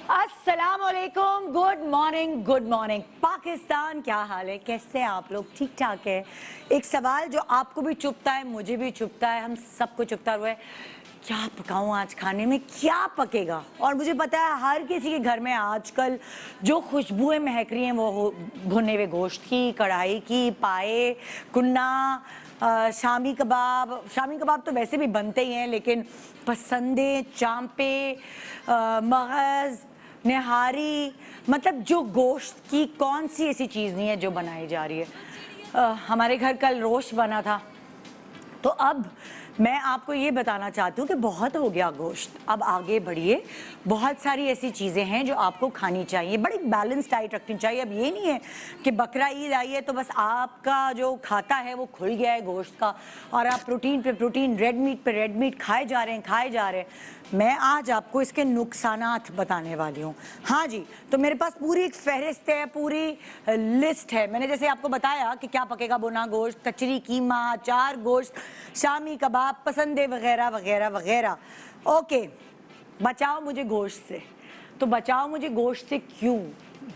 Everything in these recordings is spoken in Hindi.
अस्सलाम वालेकुम, गुड मॉर्निंग पाकिस्तान। क्या हाल है, कैसे हैं आप लोग? ठीक ठाक है। एक सवाल जो आपको भी चुभता है, मुझे भी चुभता है, हम सबको चुभता हुआ है, क्या पकाऊं आज खाने में, क्या पकेगा? और मुझे पता है हर किसी के घर में आजकल जो खुशबुएं महक रही हैं वो भुने हुए गोश्त की, कढ़ाई की, पाए, कुन्ना, शामी कबाब तो वैसे भी बनते ही हैं, लेकिन पसंदे, चांपे, मगज़, निहारी, मतलब जो गोश्त की कौन सी ऐसी चीज़ नहीं है जो बनाई जा रही है। हमारे घर कल रोस्ट बना था, तो अब मैं आपको ये बताना चाहती हूँ कि बहुत हो गया गोश्त, अब आगे बढ़िए। बहुत सारी ऐसी चीज़ें हैं जो आपको खानी चाहिए, बड़ी बैलेंस डाइट रखनी चाहिए। अब ये नहीं है कि बकरा ईद आई है तो बस आपका जो खाता है वो खुल गया है गोश्त का और आप प्रोटीन पे प्रोटीन, रेड मीट पे रेड मीट खाए जा रहे हैं। मैं आज आपको इसके नुकसानात बताने वाली हूँ। हाँ जी, तो मेरे पास पूरी एक फहरिस्त है, पूरी लिस्ट है। मैंने जैसे आपको बताया कि क्या पकेगा, बुना गोश्त, कचरी, कीमा, अचार गोश्त, शामी कबाब, पसंदे वगैरह वगैरह वगैरह। ओके, बचाओ मुझे गोश्त से। तो बचाओ मुझे गोश्त से क्यों?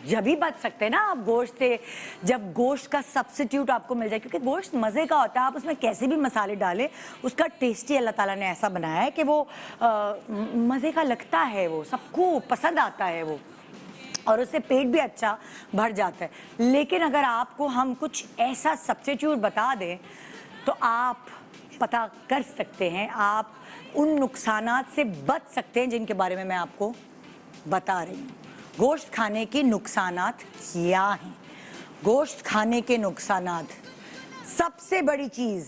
जब ही बच सकते हैं ना आप गोश्त से, जब गोश्त का सब्स्टिट्यूट आपको मिल जाए, क्योंकि गोश्त मज़े का होता है। आप उसमें कैसे भी मसाले डालें, उसका टेस्टी अल्लाह ताला ने ऐसा बनाया है कि वो मज़े का लगता है, वो सबको पसंद आता है वो, और उससे पेट भी अच्छा भर जाता है। लेकिन अगर आपको हम कुछ ऐसा सब्स्टिट्यूट बता दें तो आप पता कर सकते हैं, आप उन नुकसानात से बच सकते हैं जिनके बारे में मैं आपको बता रही हूँ। गोश्त खाने के नुकसानात क्या हैं? गोश्त खाने के नुकसानात, सबसे बड़ी चीज़,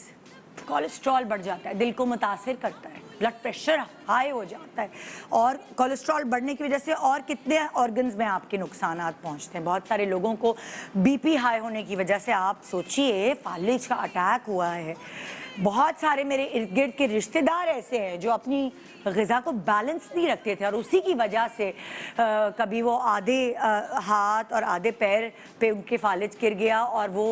कोलेस्ट्रॉल बढ़ जाता है, दिल को मुतासिर करता है, ब्लड प्रेशर हाई हो जाता है, और कोलेस्ट्रॉल बढ़ने की वजह से और कितने ऑर्गन्स में आपके नुकसानात पहुंचते हैं। बहुत सारे लोगों को बीपी हाई होने की वजह से, आप सोचिए, फालिज का अटैक हुआ है। बहुत सारे मेरे इर्द गिर्द के रिश्तेदार ऐसे हैं जो अपनी ग़िज़ा को बैलेंस नहीं रखते थे और उसी की वजह से कभी वो आधे हाथ और आधे पैर पे उनके फालिज गिर गया और वो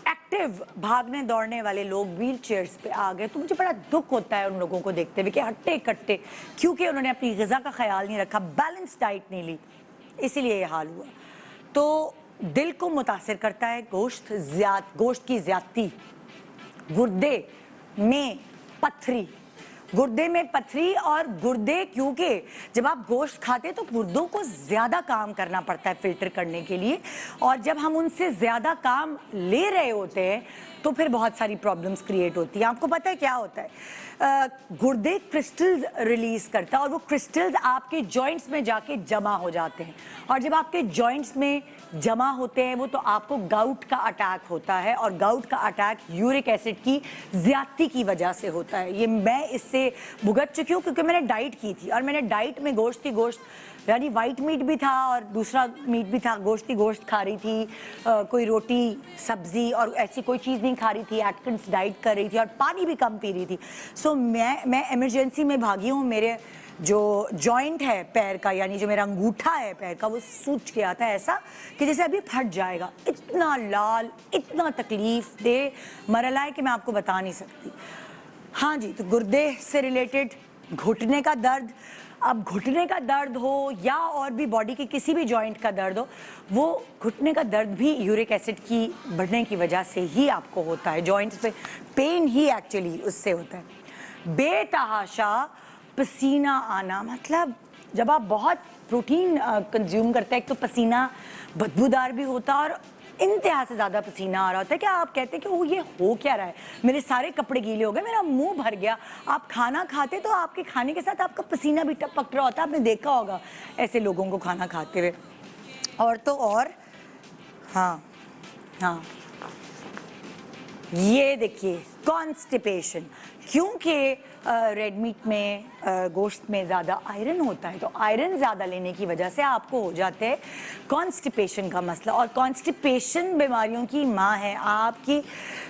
एक्टिव भागने दौड़ने वाले लोग व्हील चेयर्स पे आ गए। तो मुझे बड़ा दुख होता है उन लोगों को देखते हुए कि हट्टे कट्टे, क्योंकि उन्होंने अपनी ग़िज़ा का ख्याल नहीं रखा, बैलेंस डाइट नहीं ली, इसीलिए ये हाल हुआ। तो दिल को मुतासिर करता है गोश्त की ज़्यादती। गुर्दे में पथरी, गुर्दे में पथरी, और गुर्दे, क्योंकि जब आप गोश्त खाते हैं तो गुर्दों को ज़्यादा काम करना पड़ता है फिल्टर करने के लिए, और जब हम उनसे ज़्यादा काम ले रहे होते हैं तो फिर बहुत सारी प्रॉब्लम्स क्रिएट होती हैं। आपको पता है क्या होता है? गुर्दे क्रिस्टल्स रिलीज़ करता है और वो क्रिस्टल्स आपके जॉइंट्स में जाके जमा हो जाते हैं, और जब आपके जॉइंट्स में जमा होते हैं वो, तो आपको गाउट का अटैक होता है, और गाउट का अटैक यूरिक एसिड की ज़्यादती की वजह से होता है। ये मैं इससे भुगत चुकी हूँ क्योंकि मैंने डाइट की थी, और मैंने डाइट में गोश्त यानी वाइट मीट भी था और दूसरा मीट भी था, गोश्त खा रही थी, कोई रोटी सब्जी और ऐसी कोई चीज़ नहीं खा रही थी, एटकिंस डाइट कर रही थी और पानी भी कम पी रही थी। सो मैं इमरजेंसी में भागी हूँ। मेरे जो जॉइंट है पैर का, यानी जो मेरा अंगूठा है पैर का, वो सूज गया था ऐसा कि जैसे अभी फट जाएगा। इतना लाल, इतना तकलीफ दे मरला है कि मैं आपको बता नहीं सकती। हाँ जी, तो गुर्दे से रिलेटेड घुटने का दर्द, अब घुटने का दर्द हो या और भी बॉडी के किसी भी जॉइंट का दर्द हो, वो घुटने का दर्द भी यूरिक एसिड की बढ़ने की वजह से ही आपको होता है। जॉइंट्स पे पेन ही एक्चुअली उससे होता है। बेतहाशा पसीना आना, मतलब जब आप बहुत प्रोटीन कंज्यूम करते हैं तो पसीना बदबूदार भी होता है और इंतहा से ज़्यादा पसीना आ रहा होता है कि आप कहते हैं कि वो ये हो क्या रहा है, मेरे सारे कपड़े गीले हो गए, मेरा मुंह भर गया। आप खाना खाते तो आपके खाने के साथ आपका पसीना भी टपक रहा होता है। आपने देखा होगा ऐसे लोगों को खाना खाते हुए। और तो और हाँ, ये देखिए, कॉन्स्टिपेशन, क्योंकि रेड मीट में, गोश्त में ज़्यादा आयरन होता है, तो आयरन ज़्यादा लेने की वजह से आपको हो जाता है कॉन्स्टिपेशन का मसला। और कॉन्स्टिपेशन बीमारियों की माँ है। आपकी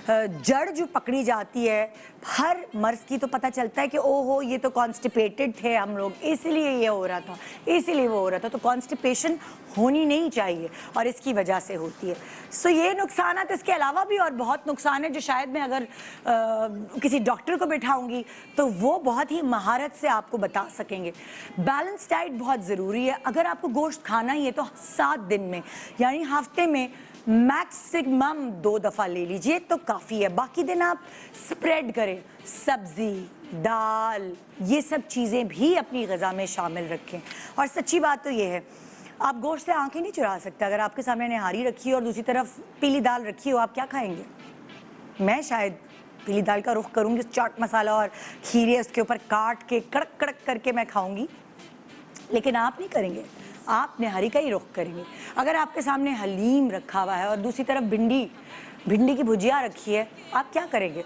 जड़ जो पकड़ी जाती है हर मर्ज की, तो पता चलता है कि ओहो ये तो कॉन्स्टिपेटेड थे हम लोग, इसलिए ये हो रहा था, इसलिए वो हो रहा था। तो कॉन्स्टिपेशन होनी नहीं चाहिए और इसकी वजह से होती है। सो ये नुकसान है। इसके अलावा भी और बहुत नुकसान है जो शायद मैं अगर किसी डॉक्टर को बैठाऊंगी तो तो वो बहुत ही महारत से आपको बता सकेंगे। बैलेंस डाइट बहुत ज़रूरी है। अगर आपको गोश्त खाना ही है तो 7 दिन में यानी हफ्ते में मैक्सिमम 2 दफ़ा ले लीजिए तो काफ़ी है। बाकी दिन आप स्प्रेड करें, सब्ज़ी, दाल, ये सब चीज़ें भी अपनी ग़िज़ा में शामिल रखें। और सच्ची बात तो ये है, आप गोश्त से आंखें नहीं चुरा सकते। अगर आपके सामने निहारी रखी हो और दूसरी तरफ पीली दाल रखी हो, आप क्या खाएंगे? मैं शायद पीली दाल का रुख करूँगी, चाट मसाला और खीरे उसके ऊपर काट के कड़क कड़क करके मैं खाऊंगी, लेकिन आप नहीं करेंगे, आप निहारी का ही रुख करेंगे। अगर आपके सामने हलीम रखा हुआ है और दूसरी तरफ भिंडी की भुजिया रखी है, आप क्या करेंगे?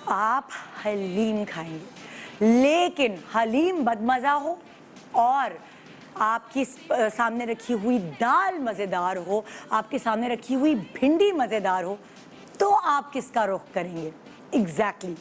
आप हलीम खाएंगे। लेकिन हलीम बदमज़ा हो और आपकी सामने रखी हुई दाल मज़ेदार हो, आपके सामने रखी हुई भिंडी मज़ेदार हो, तो आप किसका रुख करेंगे? एग्जैक्टली